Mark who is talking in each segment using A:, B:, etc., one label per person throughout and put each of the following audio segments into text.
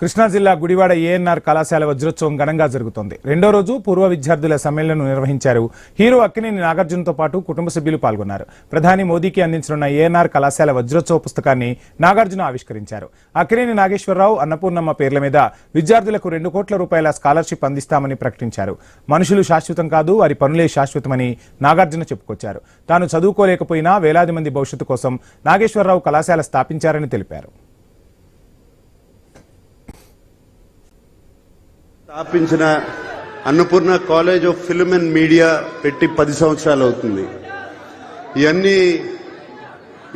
A: కృష్ణా జిల్లా గుడివాడ ఏఎన్ఆర్ కళాశాల వజ్రోత్సవం ఘనంగా జరుగుతోంది. రెండో రోజు పూర్వ విద్యార్థుల సమ్మేళనం నిర్వహించారు. హీరో అక్కినేని నాగార్జునతో పాటు కుటుంబ సభ్యులు పాల్గొన్నారు. ప్రధాని మోదీకి అందించనున్న ఏఎన్ఆర్ కళాశాల వజ్రోత్సవ పుస్తకాన్ని నాగార్జున ఆవిష్కరించారు. అక్కినేని నాగేశ్వరరావు, అన్నపూర్ణమ్మ పేర్ల మీద విద్యార్థులకు 2 కోట్ల రూపాయల స్కాలర్షిప్ అందిస్తామని ప్రకటించారు. మనుషులు శాశ్వతం కాదు, వారి పనులే శాశ్వతమని నాగార్జున చెప్పుకొచ్చారు. తాను చదువుకోలేకపోయినా వేలాది మంది భవిష్యత్తు కోసం నాగేశ్వరరావు కళాశాల స్థాపించారని తెలిపారు.
B: స్థాపించిన Annapurna college of film and media పెట్టి 10 సంవత్సరాలు అవుతుంది.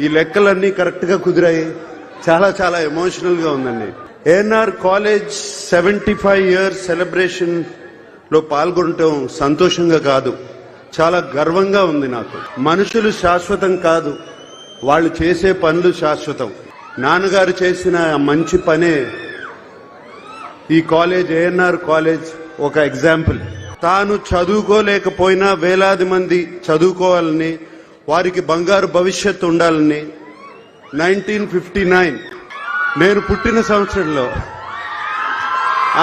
B: ఈ లెక్కలన్నీ కరెక్ట్ గా కుదిరాయి. చాలా చాలా ఎమోషనల్ గా ఉందండి. ఏఎన్ఆర్ కాలేజ్ 75 ఇయర్స్ సెలబ్రేషన్ లో పాల్గొనటం సంతోషంగా కాదు, చాలా గర్వంగా ఉంది నాకు. మనుషులు శాశ్వతం కాదు, వాళ్ళు చేసే పనులు శాశ్వతం. నాన్నగారు చేసిన మంచి పనే ఈ కాలేజ్, ఏఎన్ఆర్ కాలేజ్ ఒక ఎగ్జాంపుల్. తాను చదువుకోలేకపోయినా వేలాది మంది చదువుకోవాలని, వారికి బంగారు భవిష్యత్తు ఉండాలని 1959 నేను పుట్టిన సంవత్సరంలో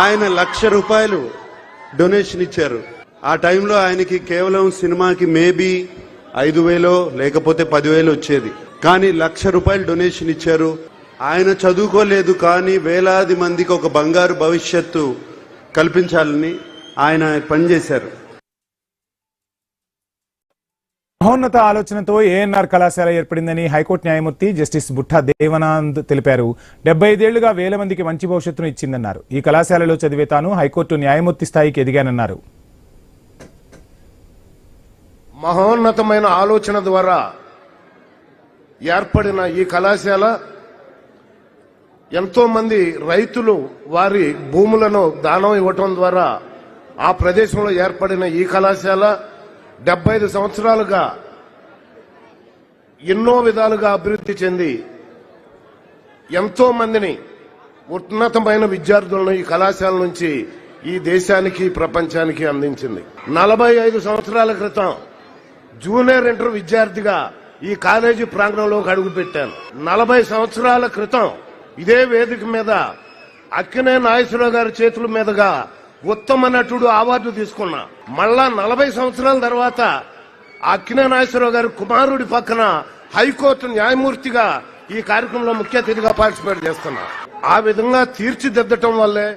B: ఆయన ₹1,00,000 డొనేషన్ ఇచ్చారు. ఆ టైంలో ఆయనకి కేవలం సినిమాకి మేబీ 5,000 లేకపోతే 10,000 వచ్చేది. కానీ ₹1,00,000 డొనేషన్ ఇచ్చారు. ఆయన చదువుకోలేదు, కానీ వేలాది మందికి ఒక బంగారు భవిష్యత్తు కల్పించాలని ఆయన పనిచేశారు.
A: మహోన్నత ఆలోచనతో ఏఎన్ఆర్ కళాశాల ఏర్పడిందని హైకోర్టు న్యాయమూర్తి జస్టిస్ బుట్టా దేవనాంద్ తెలిపారు. 75 ఏళ్లుగా వేల మందికి మంచి భవిష్యత్తును ఇచ్చిందన్నారు. ఈ కళాశాలలో చదివే తాను హైకోర్టు న్యాయమూర్తి స్థాయికి ఎదిగానన్నారు.
C: మహోన్నతమైన ఆలోచన ద్వారా ఏర్పడిన ఈ కళాశాల ఎంతో మంది రైతులు వారి భూములను దానం ఇవ్వటం ద్వారా ఆ ప్రదేశంలో ఏర్పడిన ఈ కళాశాల 75 సంవత్సరాలుగా ఎన్నో విధాలుగా అభివృద్ధి చెంది ఎంతో మందిని, ఉన్నతమైన విద్యార్థులను ఈ కళాశాల నుంచి ఈ దేశానికి, ప్రపంచానికి అందించింది. 45 సంవత్సరాల క్రితం జూనియర్ ఇంటర్ విద్యార్థిగా ఈ కాలేజీ ప్రాంగణంలోకి అడుగుపెట్టాను. 40 సంవత్సరాల క్రితం ఇదే వేదిక మీద అక్కినేని నాగేశ్వరరావు గారి చేతుల మీదుగా ఉత్తమ నటుడు అవార్డు తీసుకున్నా. మళ్ళా 40 సంవత్సరాల తర్వాత అక్కినేని నాగేశ్వరరావు గారి కుమారుడి పక్కన హైకోర్టు న్యాయమూర్తిగా ఈ కార్యక్రమంలో ముఖ్య అతిథిగా పార్టిసిపేట్ చేస్తున్నా. ఆ విధంగా తీర్చిదిద్దటం వల్లే